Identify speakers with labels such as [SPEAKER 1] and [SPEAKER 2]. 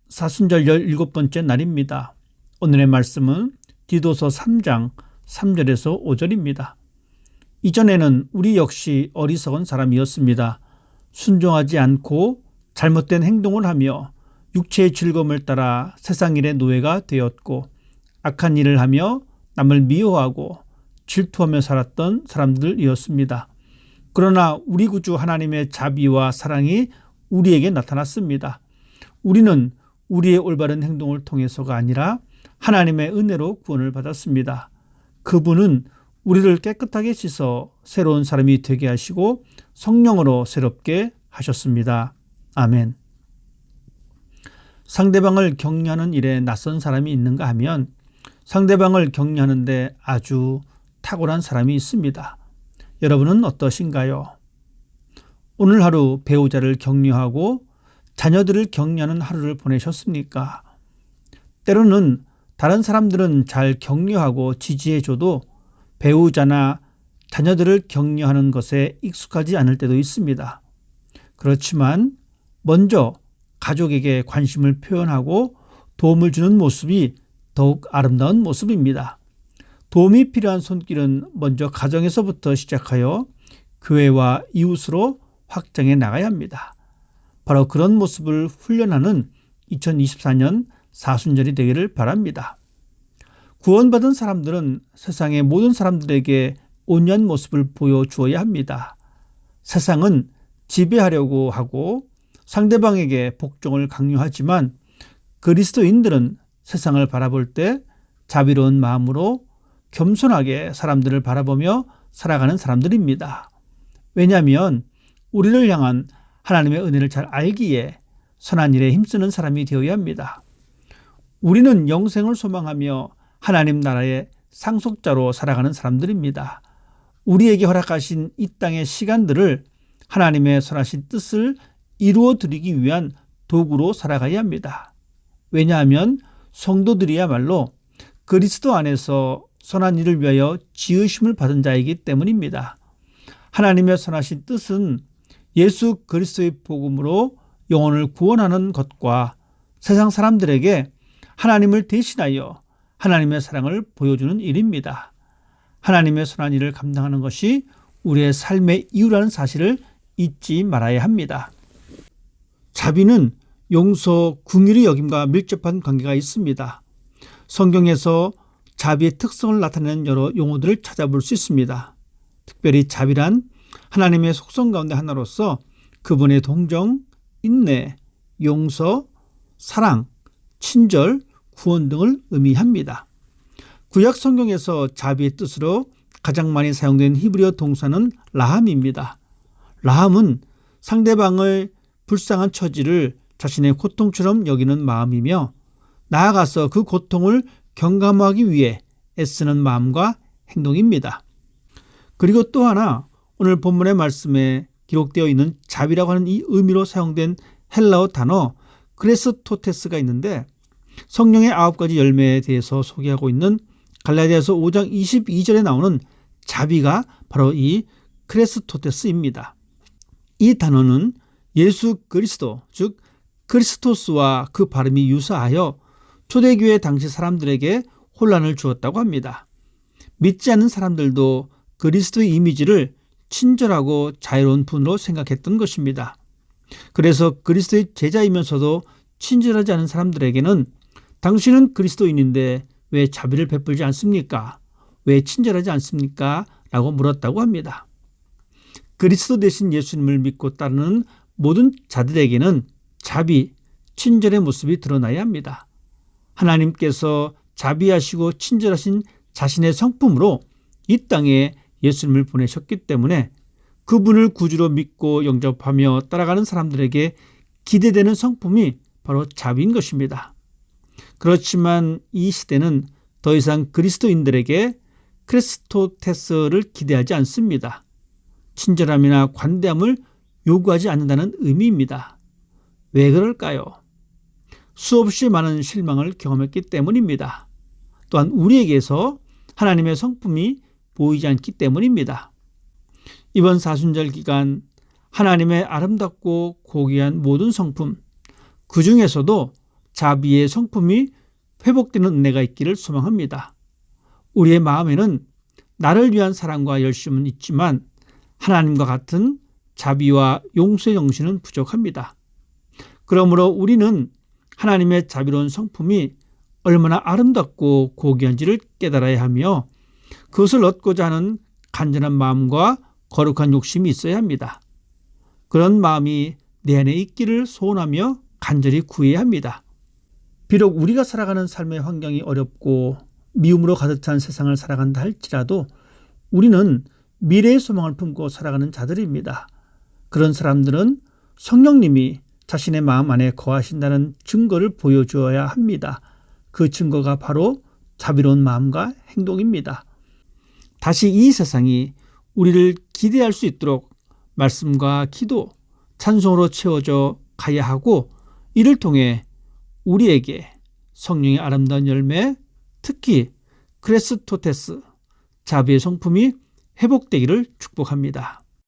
[SPEAKER 1] 사순절 17번째 날입니다. 오늘의 말씀은 디도서 3장 3절에서 5절입니다. 이전에는 우리 역시 어리석은 사람이었습니다. 순종하지 않고 잘못된 행동을 하며 육체의 즐거움을 따라 세상 일의 노예가 되었고 악한 일을 하며 남을 미워하고 질투하며 살았던 사람들이었습니다. 그러나 우리 구주 하나님의 자비와 사랑이 우리에게 나타났습니다. 우리는 우리의 올바른 행동을 통해서가 아니라 하나님의 은혜로 구원을 받았습니다. 그분은 우리를 깨끗하게 씻어 새로운 사람이 되게 하시고 성령으로 새롭게 하셨습니다. 아멘. 상대방을 격려하는 일에 낯선 사람이 있는가 하면 상대방을 격려하는데 아주 탁월한 사람이 있습니다. 여러분은 어떠신가요? 오늘 하루 배우자를 격려하고 자녀들을 격려하는 하루를 보내셨습니까? 때로는 다른 사람들은 잘 격려하고 지지해줘도 배우자나 자녀들을 격려하는 것에 익숙하지 않을 때도 있습니다. 그렇지만 먼저 가족에게 관심을 표현하고 도움을 주는 모습이 더욱 아름다운 모습입니다. 도움이 필요한 손길은 먼저 가정에서부터 시작하여 교회와 이웃으로 확장해 나가야 합니다. 바로 그런 모습을 훈련하는 2024년 사순절이 되기를 바랍니다. 구원받은 사람들은 세상의 모든 사람들에게 온유한 모습을 보여주어야 합니다. 세상은 지배하려고 하고 상대방에게 복종을 강요하지만 그리스도인들은 세상을 바라볼 때 자비로운 마음으로 겸손하게 사람들을 바라보며 살아가는 사람들입니다. 왜냐하면 우리를 향한 하나님의 은혜를 잘 알기에 선한 일에 힘쓰는 사람이 되어야 합니다. 우리는 영생을 소망하며 하나님 나라의 상속자로 살아가는 사람들입니다. 우리에게 허락하신 이 땅의 시간들을 하나님의 선하신 뜻을 이루어 드리기 위한 도구로 살아가야 합니다. 왜냐하면 성도들이야말로 그리스도 안에서 선한 일을 위하여 지으심을 받은 자이기 때문입니다. 하나님의 선하신 뜻은 예수 그리스도의 복음으로 영혼을 구원하는 것과 세상 사람들에게 하나님을 대신하여 하나님의 사랑을 보여주는 일입니다. 하나님의 선한 일을 감당하는 것이 우리의 삶의 이유라는 사실을 잊지 말아야 합니다. 자비는 용서, 긍휼의 여김과 밀접한 관계가 있습니다. 성경에서 자비의 특성을 나타내는 여러 용어들을 찾아볼 수 있습니다. 특별히 자비란 하나님의 속성 가운데 하나로서 그분의 동정, 인내, 용서, 사랑, 친절, 구원 등을 의미합니다. 구약 성경에서 자비의 뜻으로 가장 많이 사용된 히브리어 동사는 라함입니다. 라함은 상대방의 불쌍한 처지를 자신의 고통처럼 여기는 마음이며 나아가서 그 고통을 경감하기 위해 애쓰는 마음과 행동입니다. 그리고 또 하나 오늘 본문의 말씀에 기록되어 있는 자비라고 하는 이 의미로 사용된 헬라어 단어 크레스토테스가 있는데 성령의 9가지 열매에 대해서 소개하고 있는 갈라디아서 5장 22절에 나오는 자비가 바로 이 크레스토테스입니다. 이 단어는 예수 그리스도, 즉 크리스토스와 그 발음이 유사하여 초대교회 당시 사람들에게 혼란을 주었다고 합니다. 믿지 않는 사람들도 그리스도의 이미지를 친절하고 자유로운 분으로 생각했던 것입니다. 그래서 그리스도의 제자이면서도 친절하지 않은 사람들에게는 당신은 그리스도인인데 왜 자비를 베풀지 않습니까? 왜 친절하지 않습니까? 라고 물었다고 합니다. 그리스도 대신 예수님을 믿고 따르는 모든 자들에게는 자비, 친절의 모습이 드러나야 합니다. 하나님께서 자비하시고 친절하신 자신의 성품으로 이 땅에 예수님을 보내셨기 때문에 그분을 구주로 믿고 영접하며 따라가는 사람들에게 기대되는 성품이 바로 자비인 것입니다. 그렇지만 이 시대는 더 이상 그리스도인들에게 크리스토테스를 기대하지 않습니다. 친절함이나 관대함을 요구하지 않는다는 의미입니다. 왜 그럴까요? 수없이 많은 실망을 경험했기 때문입니다. 또한 우리에게서 하나님의 성품이 보이지 않기 때문입니다. 이번 사순절 기간 하나님의 아름답고 고귀한 모든 성품, 그 중에서도 자비의 성품이 회복되는 은혜가 있기를 소망합니다. 우리의 마음에는 나를 위한 사랑과 열심은 있지만 하나님과 같은 자비와 용서의 정신은 부족합니다. 그러므로 우리는 하나님의 자비로운 성품이 얼마나 아름답고 고귀한지를 깨달아야 하며 그것을 얻고자 하는 간절한 마음과 거룩한 욕심이 있어야 합니다. 그런 마음이 내 안에 있기를 소원하며 간절히 구해야 합니다. 비록 우리가 살아가는 삶의 환경이 어렵고 미움으로 가득 찬 세상을 살아간다 할지라도 우리는 미래의 소망을 품고 살아가는 자들입니다. 그런 사람들은 성령님이 자신의 마음 안에 거하신다는 증거를 보여주어야 합니다. 그 증거가 바로 자비로운 마음과 행동입니다. 다시 이 세상이 우리를 기대할 수 있도록 말씀과 기도, 찬송으로 채워져 가야 하고 이를 통해 우리에게 성령의 아름다운 열매, 특히 크레스토테스, 자비의 성품이 회복되기를 축복합니다.